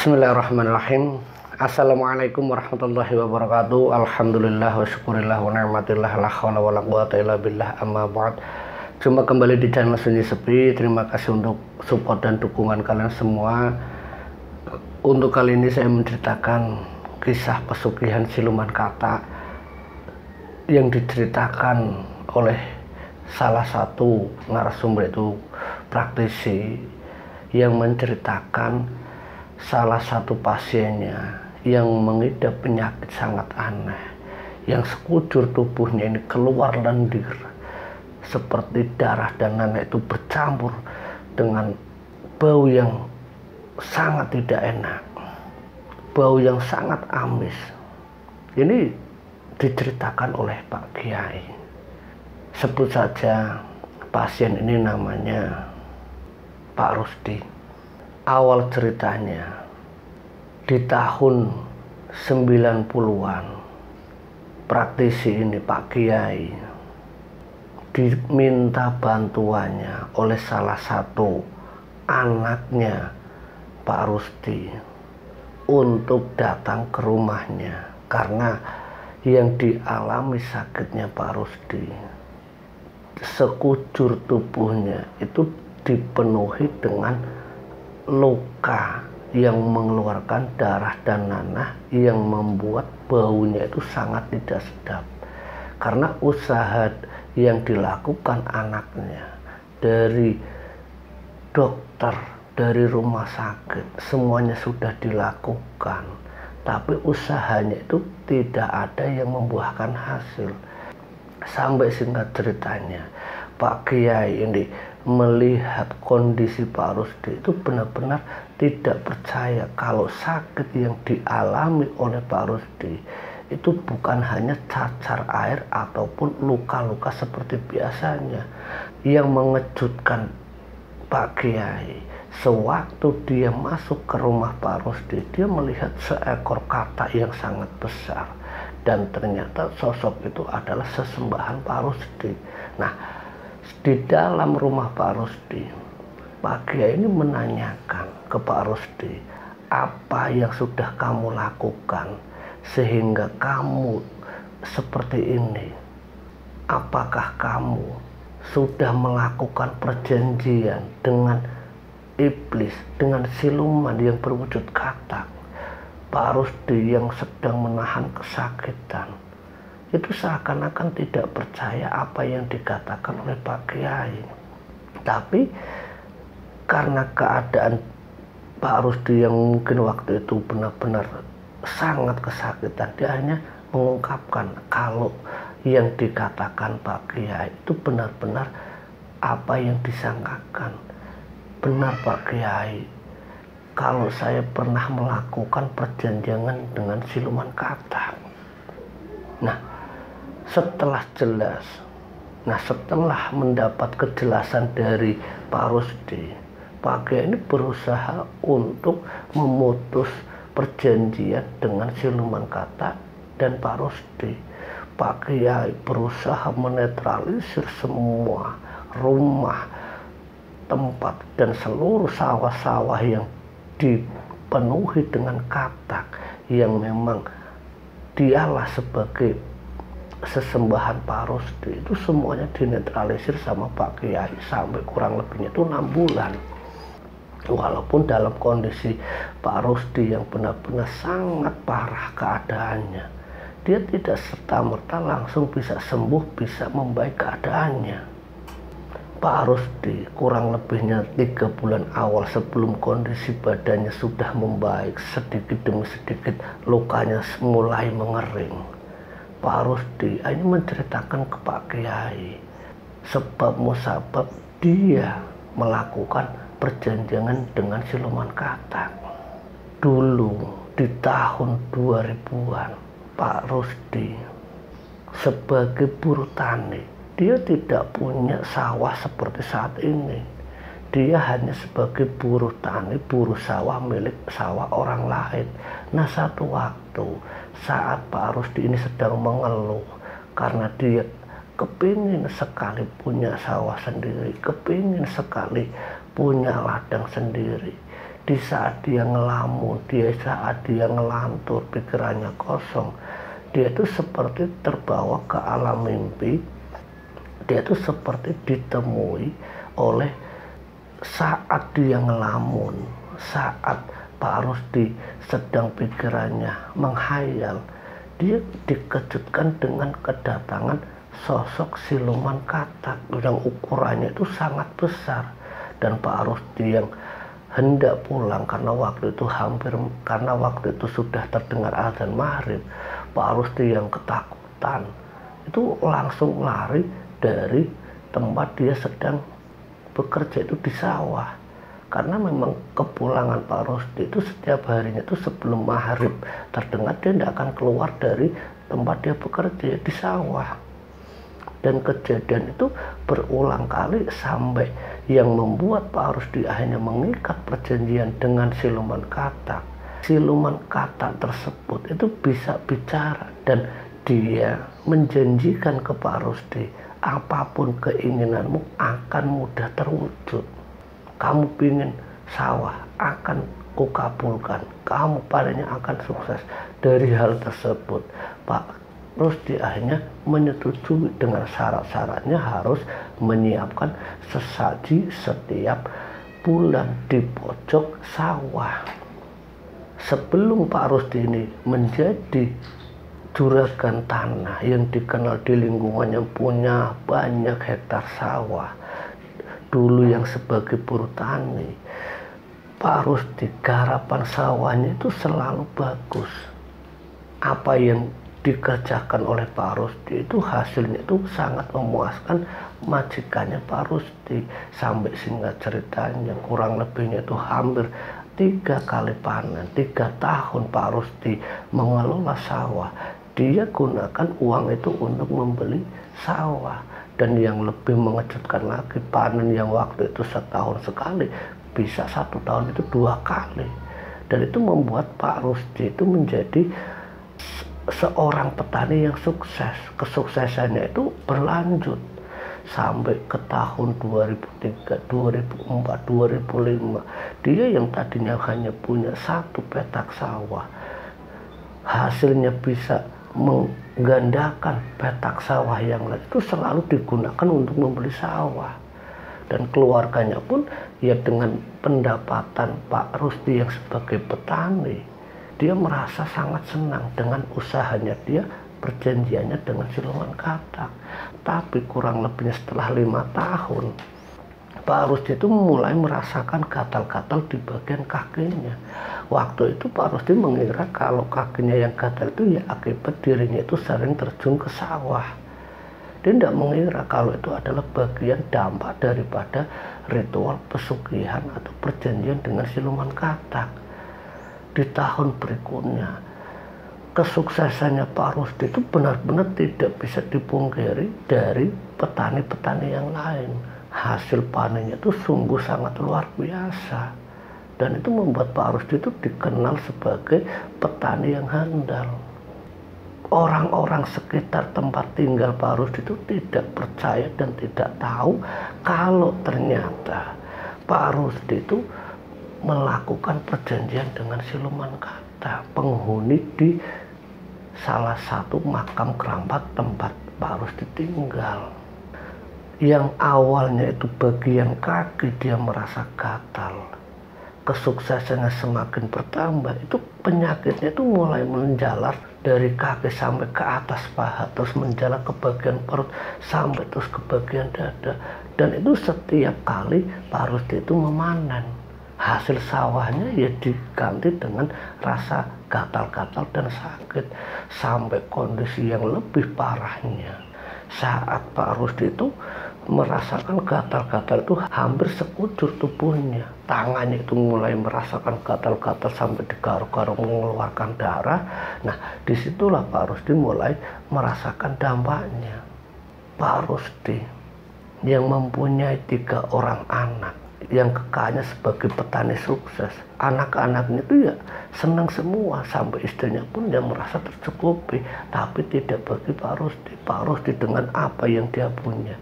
Bismillahirrahmanirrahim. Assalamualaikum warahmatullahi wabarakatuh. Alhamdulillah wa syukurillah wa ni'matillah la hawla wa la quwata illa billah, amma ba'd. Jumpa kembali di channel Sunyi Sepi. Terima kasih untuk support dan dukungan kalian semua. Untuk kali ini saya menceritakan kisah pesugihan siluman kata yang diceritakan oleh salah satu narasumber, itu praktisi yang menceritakan salah satu pasiennya yang mengidap penyakit sangat aneh, yang sekujur tubuhnya ini keluar lendir seperti darah dan nanah itu bercampur dengan bau yang sangat tidak enak, bau yang sangat amis. Ini diceritakan oleh Pak Kiai. Sebut saja pasien ini namanya Pak Rusdi. Awal ceritanya di tahun 90-an, praktisi ini Pak Kiai diminta bantuannya oleh salah satu anaknya Pak Rusdi untuk datang ke rumahnya, karena yang dialami sakitnya Pak Rusdi, sekujur tubuhnya itu dipenuhi dengan luka yang mengeluarkan darah dan nanah yang membuat baunya itu sangat tidak sedap. Karena usaha yang dilakukan anaknya, dari dokter, dari rumah sakit, semuanya sudah dilakukan, tapi usahanya itu tidak ada yang membuahkan hasil. Sampai singkat ceritanya, Pak Kiai ini melihat kondisi Pak Rusdi itu benar-benar tidak percaya kalau sakit yang dialami oleh Pak Rusdi itu bukan hanya cacar air ataupun luka-luka seperti biasanya. Yang mengejutkan Pak Kiai, sewaktu dia masuk ke rumah Pak Rusdi, dia melihat seekor kata yang sangat besar, dan ternyata sosok itu adalah sesembahan Pak Rusdi. Nah, di dalam rumah Pak Rusdi, Pak Kiai ini menanyakan ke Pak Rusdi, apa yang sudah kamu lakukan sehingga kamu seperti ini? Apakah kamu sudah melakukan perjanjian dengan iblis, dengan siluman yang berwujud katak? Pak Rusdi yang sedang menahan kesakitan itu seakan-akan tidak percaya apa yang dikatakan oleh Pak Kiai. Tapi karena keadaan Pak Rusdi yang mungkin waktu itu benar-benar sangat kesakitan, dia hanya mengungkapkan kalau yang dikatakan Pak Kiai itu benar-benar apa yang disangkakan. Benar Pak Kiai, kalau saya pernah melakukan perjanjian dengan siluman katak. Nah, setelah mendapat kejelasan dari Pak Rusdi, Pak Kiai ini berusaha untuk memutus perjanjian dengan siluman katak dan Pak Rusdi. Pak Kiai berusaha menetralisir semua rumah, tempat, dan seluruh sawah-sawah yang dipenuhi dengan katak, yang memang dialah sebagai sesembahan Pak Rusdi. Itu semuanya dinetralisir sama Pak Kiai sampai kurang lebihnya itu 6 bulan. Walaupun dalam kondisi Pak Rusdi yang benar-benar sangat parah keadaannya, dia tidak serta-merta langsung bisa sembuh, bisa membaik keadaannya. Pak Rusdi kurang lebihnya 3 bulan awal sebelum kondisi badannya sudah membaik, sedikit demi sedikit lukanya mulai mengering, Pak Rusdi ini menceritakan ke Pak Kiai sebab musabab dia melakukan perjanjian dengan siluman katak. Dulu di tahun 2000-an, Pak Rusdi sebagai buruh tani, dia tidak punya sawah seperti saat ini. Dia hanya sebagai buruh tani, buruh sawah milik sawah orang lain. Nah, satu waktu saat Pak Rusdi ini sedang mengeluh karena dia kepingin sekali punya sawah sendiri, kepingin sekali punya ladang sendiri, di saat dia ngelamun, di saat dia ngelantur, pikirannya kosong, dia itu seperti terbawa ke alam mimpi. Dia itu seperti ditemui oleh saat dia ngelamun, saat Pak Rusdi sedang pikirannya menghayal, dia dikejutkan dengan kedatangan sosok siluman katak yang ukurannya itu sangat besar. Dan Pak Rusdi yang hendak pulang karena waktu itu sudah terdengar azan maghrib, Pak Rusdi yang ketakutan itu langsung lari dari tempat dia sedang bekerja itu di sawah. Karena memang kepulangan Pak Rusdi itu setiap harinya itu sebelum maghrib terdengar, dia tidak akan keluar dari tempat dia bekerja di sawah. Dan kejadian itu berulang kali sampai yang membuat Pak Rusdi akhirnya mengikat perjanjian dengan siluman katak. Siluman katak tersebut itu bisa bicara dan dia menjanjikan ke Pak Rusdi, apapun keinginanmu akan mudah terwujud. Kamu pingin sawah, akan kukabulkan. Kamu padanya akan sukses. Dari hal tersebut, Pak Rusdi akhirnya menyetujui dengan syarat-syaratnya harus menyiapkan sesaji setiap bulan di pojok sawah. Sebelum Pak Rusdi ini menjadi juragan tanah yang dikenal di lingkungannya punya banyak hektar sawah, dulu yang sebagai buruh tani, Pak Rusdi garapan sawahnya itu selalu bagus. Apa yang dikerjakan oleh Pak Rusdi itu hasilnya itu sangat memuaskan majikannya Pak Rusdi. Sampai singkat ceritanya kurang lebihnya itu hampir 3 kali panen, 3 tahun Pak Rusdi mengelola sawah. Dia gunakan uang itu untuk membeli sawah. Dan yang lebih mengejutkan lagi, panen yang waktu itu setahun sekali bisa 1 tahun itu 2 kali. Dan itu membuat Pak Rusdi itu menjadi seorang petani yang sukses. Kesuksesannya itu berlanjut sampai ke tahun 2003, 2004, 2005. Dia yang tadinya hanya punya 1 petak sawah, hasilnya bisa menggandakan petak sawah yang lain, itu selalu digunakan untuk membeli sawah. Dan keluarganya pun ya dengan pendapatan Pak Rusdi yang sebagai petani, dia merasa sangat senang dengan usahanya dia, perjanjiannya dengan siluman katak. Tapi kurang lebihnya setelah 5 tahun, Pak Rusdi itu mulai merasakan gatal-gatal di bagian kakinya. Waktu itu Pak Rusdi mengira kalau kakinya yang gatal itu ya akibat dirinya itu sering terjun ke sawah. Dia tidak mengira kalau itu adalah bagian dampak daripada ritual pesugihan atau perjanjian dengan siluman katak. Di tahun berikutnya, kesuksesannya Pak Rusdi itu benar-benar tidak bisa dipungkiri dari petani-petani yang lain. Hasil panennya itu sungguh sangat luar biasa. Dan itu membuat Pak Rusdi itu dikenal sebagai petani yang handal. Orang-orang sekitar tempat tinggal Pak Rusdi itu tidak percaya dan tidak tahu kalau ternyata Pak Rusdi itu melakukan perjanjian dengan siluman katak, penghuni di salah satu makam keramat tempat Pak Rusdi tinggal. Yang awalnya itu bagian kaki dia merasa gatal, kesuksesannya semakin bertambah, itu penyakitnya itu mulai menjalar dari kaki sampai ke atas paha, terus menjalar ke bagian perut sampai terus ke bagian dada. Dan itu setiap kali Pak Rusdi itu memanen, hasil sawahnya ya diganti dengan rasa gatal-gatal dan sakit. Sampai kondisi yang lebih parahnya, saat Pak Rusdi itu merasakan gatal-gatal itu hampir sekujur tubuhnya. Tangannya itu mulai merasakan gatal-gatal sampai di garuk-garuk mengeluarkan darah. Nah, disitulah Pak Rusdi mulai merasakan dampaknya. Pak Rusdi yang mempunyai 3 orang anak, yang kakaknya sebagai petani sukses, anak-anaknya itu ya senang semua, sampai istrinya pun dia merasa tercukupi. Tapi tidak bagi Pak Rusdi. Pak Rusdi dengan apa yang dia punya,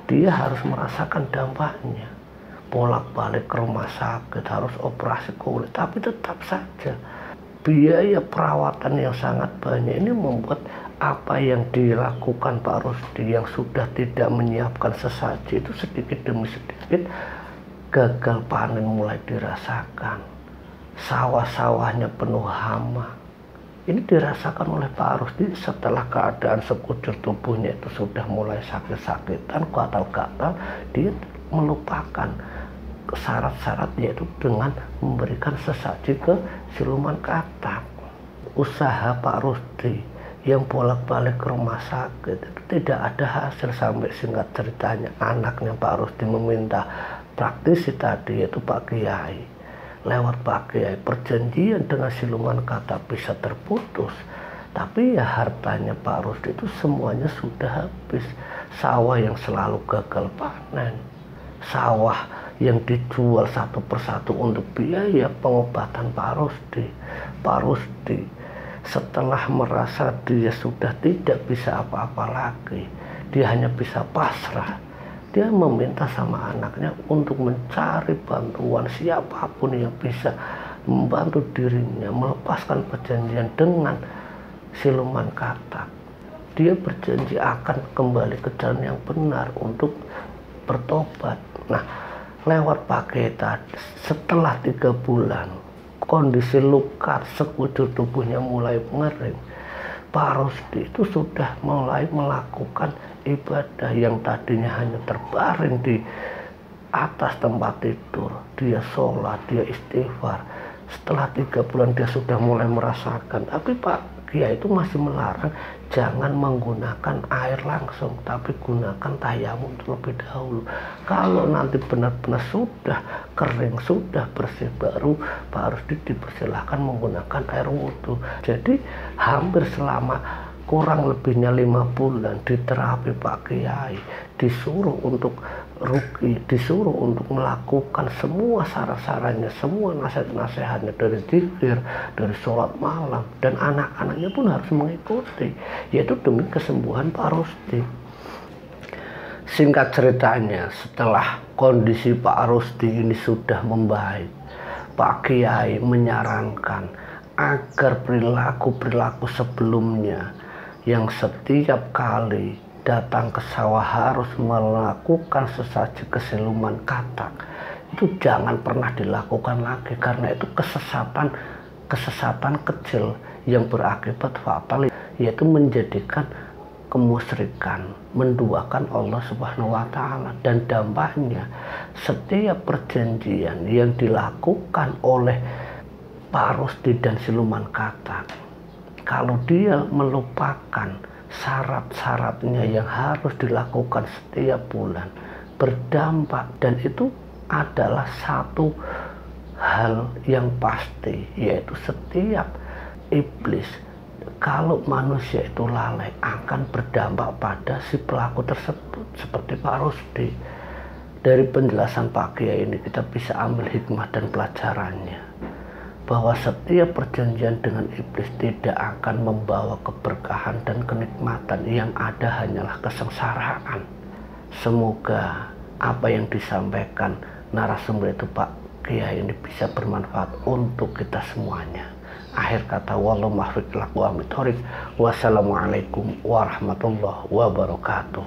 dia harus merasakan dampaknya. bolak-balik ke rumah sakit, harus operasi kulit, tapi tetap saja biaya perawatan yang sangat banyak ini membuat apa yang dilakukan Pak Rusdi yang sudah tidak menyiapkan sesaji itu sedikit demi sedikit gagal panen mulai dirasakan. Sawah-sawahnya penuh hama. Ini dirasakan oleh Pak Rusdi setelah keadaan sekujur tubuhnya itu sudah mulai sakit-sakitan, gatal-gatal, dia melupakan syarat-syarat yaitu dengan memberikan sesaji ke siluman katak. Usaha Pak Rusdi yang bolak-balik ke rumah sakit itu tidak ada hasil sampai singkat ceritanya anaknya Pak Rusdi meminta praktisi tadi yaitu Pak Kiai. Lewat Pak Kiai perjanjian dengan siluman katak bisa terputus, tapi ya hartanya Pak Rusdi itu semuanya sudah habis. Sawah yang selalu gagal panen, sawah yang dijual satu persatu untuk biaya pengobatan Pak Rusdi. Pak Rusdi setelah merasa dia sudah tidak bisa apa-apa lagi, dia hanya bisa pasrah. Dia meminta sama anaknya untuk mencari bantuan siapapun yang bisa membantu dirinya melepaskan perjanjian dengan siluman katak. Dia berjanji akan kembali ke jalan yang benar untuk bertobat. Nah, lewat Pak Kiai tadi, setelah 3 bulan, kondisi luka sekujur tubuhnya mulai mengering. Pak Rusdi itu sudah mulai melakukan ibadah yang tadinya hanya terbaring di atas tempat tidur. Dia sholat, dia istighfar. Setelah 3 bulan dia sudah mulai merasakan. Tapi Pak Kiai itu masih melarang jangan menggunakan air langsung, tapi gunakan tayamum terlebih dahulu. Kalau nanti benar-benar sudah kering, sudah bersih, baru Pak Rusdi dipersilahkan menggunakan air wudhu. Jadi hampir selama kurang lebihnya 5 bulan di terapi Pak Kiai, disuruh untuk ruqyah, disuruh untuk melakukan semua saran-sarannya, semua nasihat-nasihatnya, dari zikir, dari sholat malam, dan anak-anaknya pun harus mengikuti, yaitu demi kesembuhan Pak Rusdi. Singkat ceritanya, setelah kondisi Pak Rusdi ini sudah membaik, Pak Kiai menyarankan agar perilaku-perilaku sebelumnya yang setiap kali datang ke sawah harus melakukan sesaji ke siluman katak itu jangan pernah dilakukan lagi, karena itu kesesatan kecil yang berakibat fatal, yaitu menjadikan kemusyrikan, menduakan Allah Subhanahu wa Ta'ala. Dan dampaknya setiap perjanjian yang dilakukan oleh Pak Rusdi dan siluman katak, kalau dia melupakan syarat-syaratnya yang harus dilakukan setiap bulan, berdampak, dan itu adalah satu hal yang pasti, yaitu setiap iblis, kalau manusia itu lalai, akan berdampak pada si pelaku tersebut. Seperti Pak Rusdi, dari penjelasan Pak Kiai ini kita bisa ambil hikmah dan pelajarannya, bahwa setiap perjanjian dengan iblis tidak akan membawa keberkahan dan kenikmatan, yang ada hanyalah kesengsaraan. Semoga apa yang disampaikan narasumber itu Pak Kiai ini bisa bermanfaat untuk kita semuanya. Akhir kata, wallahu muwaffiq ila aqwamit thoriq. Wassalamualaikum warahmatullahi wabarakatuh.